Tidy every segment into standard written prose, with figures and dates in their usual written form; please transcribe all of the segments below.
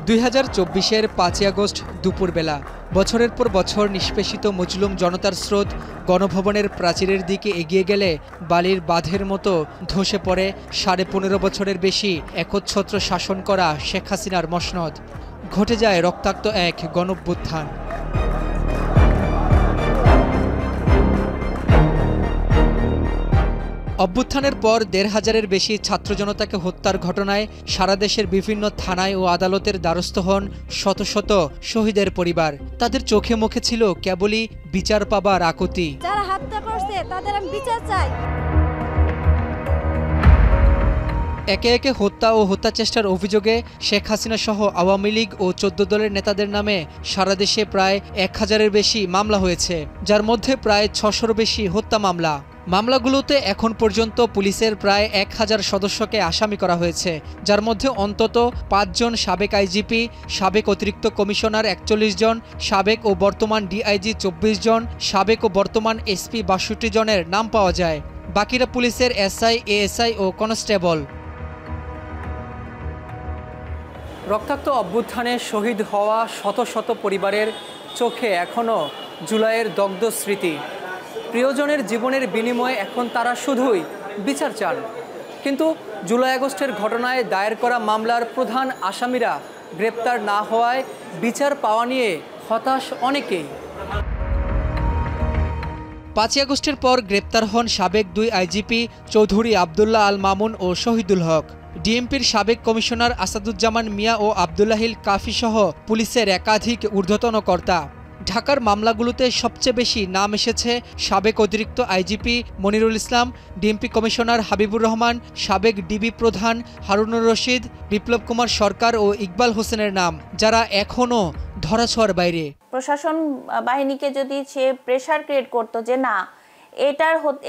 2024-এর 5ই August দুপুরবেলা বছরের পর বছর নিষ্পেষিত মজলুম জনতার স্রোত গণভবনের প্রাচীরের দিকে এগিয়ে গেলে বালির বাঁধের মতো ধসে পড়ে 15.5 বছরের বেশি একচ্ছত্র শাসন করা শেখ হাসিনার মসনদ। ঘটে যায় রক্তাক্ত এক গণঅভ্যুত্থান। অভ্যুত্থানের পর 1,500-এর বেশি ছাত্র জনতাকে হত্যার ঘটনায় সারা দেশের বিভিন্ন থানায় ও আদালতের দ্বারস্থ হন শত শত শহীদের পরিবার। তাদের চোখে মুখে ছিল কেবলই বিচার পাবার আকুতি। যারা হত্যা করছে তাদের আমি বিচার চাই। একে একে হত্যা ও হত্যাচেষ্টার অভিযোগে শেখ হাসিনা সহ আওয়ামী লীগ ও 14 দলের নেতাদের নামে সারা দেশে প্রায় 1,000-এর বেশি মামলা হয়েছে, যার মধ্যে প্রায় 600-র বেশি হত্যা মামলা। মামলাগুলোতে এখন পর্যন্ত পুলিশের প্রায় 1,000 সদস্যকে আসামি করা হয়েছে, যার মধ্যে অন্তত 5 জন সাবেক আইজিপি, সাবেক অতিরিক্ত কমিশনার 41 জন, সাবেক ও বর্তমান ডিআইজি 24 জন, সাবেক ও বর্তমান এসপি 62 জনের নাম পাওয়া যায়। বাকিরা পুলিশের এসআই, এএসআই ও কনস্টেবল। রক্তাক্ত অভ্যুত্থানে শহীদ হওয়া শত শত পরিবারের চোখে এখনও জুলাইয়ের দগ্ধ স্মৃতি। প্রিয়জনের জীবনের বিনিময়ে এখন তারা শুধুই বিচার চান। কিন্তু জুলাই আগস্টের ঘটনায় দায়ের করা মামলার প্রধান আসামিরা গ্রেপ্তার না হওয়ায় বিচার পাওয়া নিয়ে হতাশ অনেকেই। 5ই আগস্টের পর গ্রেপ্তার হন সাবেক 2 আইজিপি চৌধুরী আবদুল্লাহ আল মামুন ও শহীদুল হক, ডিএমপির সাবেক কমিশনার আসাদুজ্জামান মিয়া ও আবদুল্লাহিল কাফি সহ পুলিশের একাধিক ঊর্ধ্বতন কর্তা। ঢাকার মামলাগুলোতে সবচেয়ে বেশি নাম এসেছে সাবেক অতিরিক্ত আইজিপি মনিরুল ইসলাম, ডিএমপি কমিশনার হাবিবুর রহমান, সাবেক ডিবি প্রধান হারুনুর রশিদ, বিপ্লব কুমার সরকার ও ইকবাল হোসেনের নাম, যারা এখনও ধরাছোঁয়ার বাইরে। প্রশাসন বাহিনীকে যদি সে প্রেসার ক্রিয়েট করতো যে না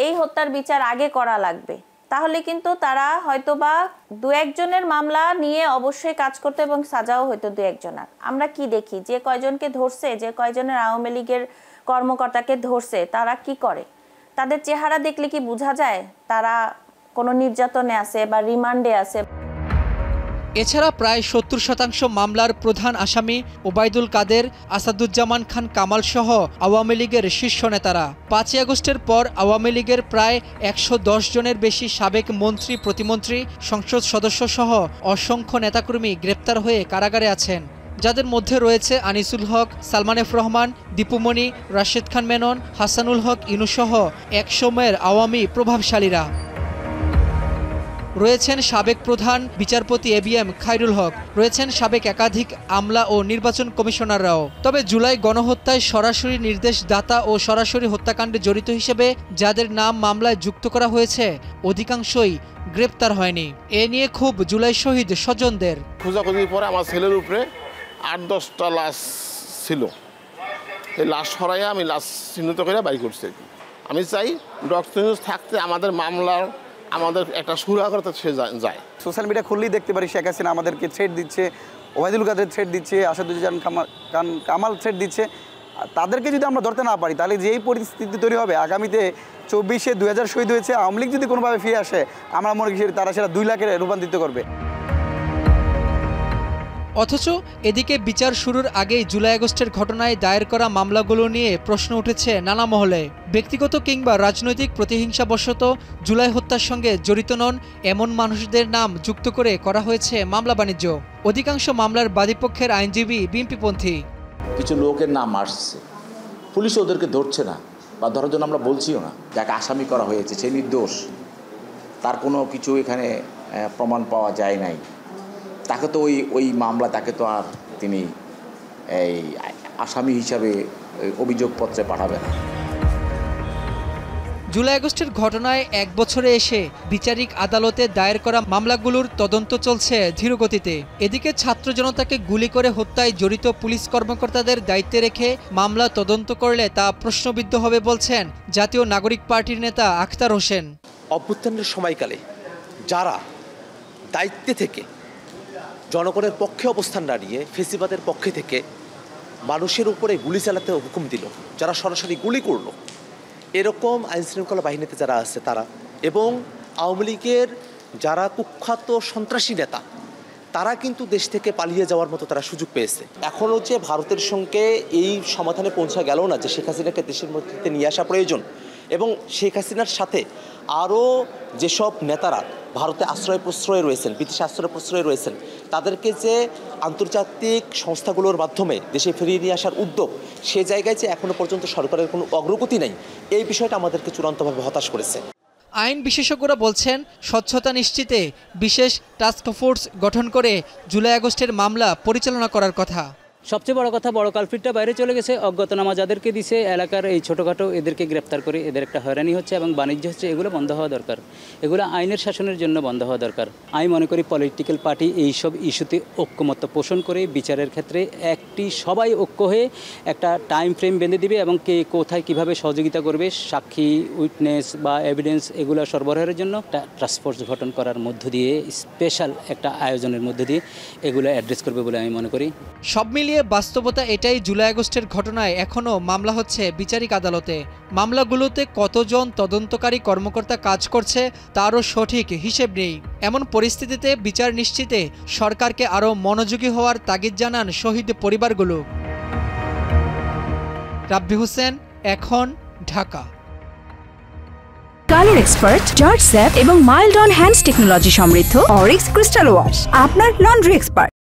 এই হত্যার বিচার আগে করা লাগবে, তাহলে কিন্তু তারা হয়তোবা 2-1 জনের মামলা নিয়ে অবশ্যই কাজ করতে এবং সাজাও হয়তো 2-1 জনের। আমরা কি দেখি, যে কয়জনকে ধরছে, যে কয়জনের আওয়ামী লীগের কর্মকর্তাকে ধরছে, তারা কি করে? তাদের চেহারা দেখলে কি বোঝা যায় তারা কোনো নির্যাতনে আছে বা রিমান্ডে আছে? এছাড়া প্রায় 70% মামলার প্রধান আসামি ওবায়দুল কাদের, আসাদুজ্জামান খান কামাল সহ আওয়ামী লীগের শীর্ষ নেতারা। 5ই আগস্টের পর আওয়ামী লীগের প্রায় 110 জনের বেশি সাবেক মন্ত্রী, প্রতিমন্ত্রী, সংসদ সদস্য সহ অসংখ্য নেতাকর্মী গ্রেপ্তার হয়ে কারাগারে আছেন, যাদের মধ্যে রয়েছে আনিসুল হক, সালমান এফ রহমান, দীপুমণি, রাশেদ খান মেনন, হাসানুল হক ইনু সহ একসময়ের আওয়ামী প্রভাবশালীরা। রয়েছেন সাবেক প্রধান বিচারপতি এবিএম খায়রুল হক, রয়েছেন সাবেক একাধিক আমলা ও নির্বাচন কমিশনাররাও। তবে জুলাই গণহত্যায় সরাসরি নির্দেশদাতা ও সরাসরি হত্যাকাণ্ডে জড়িত হিসেবে যাদের নাম মামলায় যুক্ত করা হয়েছে অধিকাংশই গ্রেপ্তার হয়নি। এ নিয়ে খুব জুলাই শহীদ স্বজনদের। খোঁজাখুঁজির পরে আমার ছেলের উপরে 8-10টা লাশ ছিল। এই লাশ সরাইয়া আমি লাশ চিহ্নিত করে বাড়ি করছি। আমি চাই ডক্টর থাকতে আমাদের মামলার আমাদের একটা সুরাহা সে যায়। সোশ্যাল মিডিয়া খুললেই দেখতে পারি শেখ হাসিনা আমাদেরকে থ্রেট দিচ্ছে, ওবায়দুল কাদের থ্রেট দিচ্ছে, আসাদুজ্জামান কামাল থ্রেট দিচ্ছে। তাদেরকে যদি আমরা ধরতে না পারি তাহলে যেই পরিস্থিতি তৈরি হবে আগামীতে 24-এ 2000 শহীদ হয়েছে, আওয়ামী লীগ যদি কোনোভাবে ফিরে আসে আমরা মনে করি তারা সেটা 2 লাখে রূপান্তরিত করবে। অথচ এদিকে বিচার শুরুর আগেই জুলাই আগস্টের ঘটনায় দায়ের করা মামলাগুলো নিয়ে প্রশ্ন উঠেছে নানা মহলে। ব্যক্তিগত কিংবা রাজনৈতিক প্রতিহিংসাবশত জুলাই হত্যার সঙ্গে জড়িত নন এমন মানুষদের নাম যুক্ত করে করা হয়েছে মামলা বাণিজ্য। অধিকাংশ মামলার বাদীপক্ষের আইনজীবী বিএনপিপন্থী। কিছু লোকের নাম আসছে, পুলিশ ওদেরকে ধরছে না বা ধরার জন্য আমরা বলছিও না। যাকে আসামি করা হয়েছে সে নির্দোষ, তার কোনো কিছু এখানে প্রমাণ পাওয়া যায় নাই, তাকে তো ওই মামলা তাকে তো আর তিনি এই আসামি হিসাবে অভিযোগপত্রে পাঠাবেন। জুলাই আগস্টের ঘটনায় 1 বছরে এসে বিচারিক আদালতে দায়ের করা মামলাগুলোর তদন্ত চলছে ধীরগতিতে। এদিকে ছাত্র জনতাকে গুলি করে হত্যায় জড়িত পুলিশ কর্মকর্তাদের দায়িত্বে রেখে মামলা তদন্ত করলে তা প্রশ্নবিদ্ধ হবে বলছেন জাতীয় নাগরিক পার্টির নেতা আখতার হোসেন। অভ্যুত্থানের সময়কালে যারা দায়িত্বে থেকে জনগণের পক্ষে অবস্থান না নিয়ে ফেসিবাদের পক্ষে থেকে মানুষের উপরে গুলি চালাতে হুকুম দিল, যারা সরাসরি গুলি করলো, এরকম আইনশৃঙ্খলা বাহিনীতে যারা আছে তারা এবং আওয়ামী লীগের যারা কুখ্যাত সন্ত্রাসী নেতা তারা কিন্তু দেশ থেকে পালিয়ে যাওয়ার মতো তারা সুযোগ পেয়েছে। এখনও যে ভারতের সঙ্গে এই সমাধানে পৌঁছা গেল না যে শেখ হাসিনাকে দেশের মধ্যে নিয়ে আসা প্রয়োজন, এবং শেখ হাসিনার সাথে আরও যেসব নেতারা ভারতে আশ্রয় প্রশ্রয়ে রয়েছেন, বিদেশে আশ্রয় প্রশ্রয়ে রয়েছেন, তাদেরকে যে আন্তর্জাতিক সংস্থাগুলোর মাধ্যমে দেশে ফিরিয়ে নিয়ে আসার উদ্যোগ, সে জায়গায় যে এখনও পর্যন্ত সরকারের কোনো অগ্রগতি নেই, এই বিষয়টা আমাদেরকে চূড়ান্তভাবে হতাশ করেছে। আইন বিশেষজ্ঞরা বলছেন, স্বচ্ছতা নিশ্চিতে বিশেষ টাস্কফোর্স গঠন করে জুলাই আগস্টের মামলা পরিচালনা করার কথা। সবচেয়ে বড় কথা, বড় কালপ্রিটটা বাইরে চলে গেছে, অজ্ঞাতনামা যাদেরকে দিছে এলাকার এই ছোটোখাটো এদেরকে গ্রেপ্তার করে এদের একটা হয়রানি হচ্ছে এবং বাণিজ্য হচ্ছে, এগুলো বন্ধ হওয়া দরকার। এগুলো আইনের শাসনের জন্য বন্ধ হওয়া দরকার। আমি মনে করি পলিটিক্যাল পার্টি এইসব ইস্যুতে ঐক্যমত্য পোষণ করে বিচারের ক্ষেত্রে একটি সবাই ঐক্য হয়ে একটা টাইম ফ্রেম বেঁধে দিবে এবং কে কোথায় কিভাবে সহযোগিতা করবে, সাক্ষী, উইটনেস বা এভিডেন্স এগুলো সরবরাহের জন্য একটা টাস্কফোর্স গঠন করার মধ্য দিয়ে, স্পেশাল একটা আয়োজনের মধ্য দিয়ে এগুলো অ্যাড্রেস করবে বলে আমি মনে করি। সব মিলিয়ে বাস্তবতা এটাই, জুলাই আগস্টের ঘটনায় এখনও মামলা হচ্ছে বিচারিক আদালতে। মামলাগুলোতে কতজন তদন্তকারী কর্মকর্তা কাজ করছে তারও সঠিক হিসেব নেই। এমন পরিস্থিতিতে বিচার নিশ্চিতে সরকারকে আরও মনোযোগী হওয়ার তাগিদ জানান শহীদ পরিবারগুলো। রাব্বি হোসেন, এখন, Dhaka. Colour expert, George sap এবং মাইল্ড অন হ্যান্ডস টেকনোলজি সমৃদ্ধ অরিক্স ক্রিস্টাল ওয়াশ আপনার লন্ড্রি এক্সপার্ট।